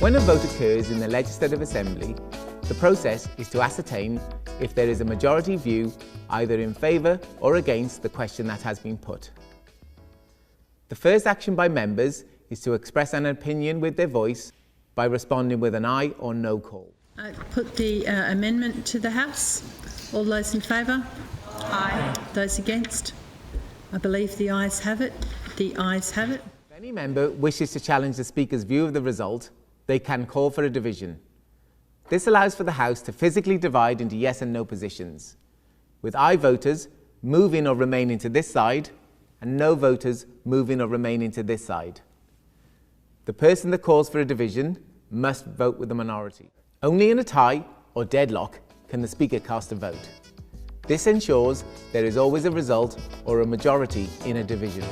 When a vote occurs in the Legislative Assembly, the process is to ascertain if there is a majority view either in favour or against the question that has been put. The first action by members is to express an opinion with their voice by responding with an aye or no call. I put the amendment to the House. All those in favour? Aye. Those against? I believe the ayes have it. The ayes have it. If any member wishes to challenge the Speaker's view of the result, they can call for a division. This allows for the House to physically divide into yes and no positions, with aye voters moving or remaining to this side and no voters moving or remaining to this side. The person that calls for a division must vote with the minority. Only in a tie or deadlock can the Speaker cast a vote. This ensures there is always a result or a majority in a division.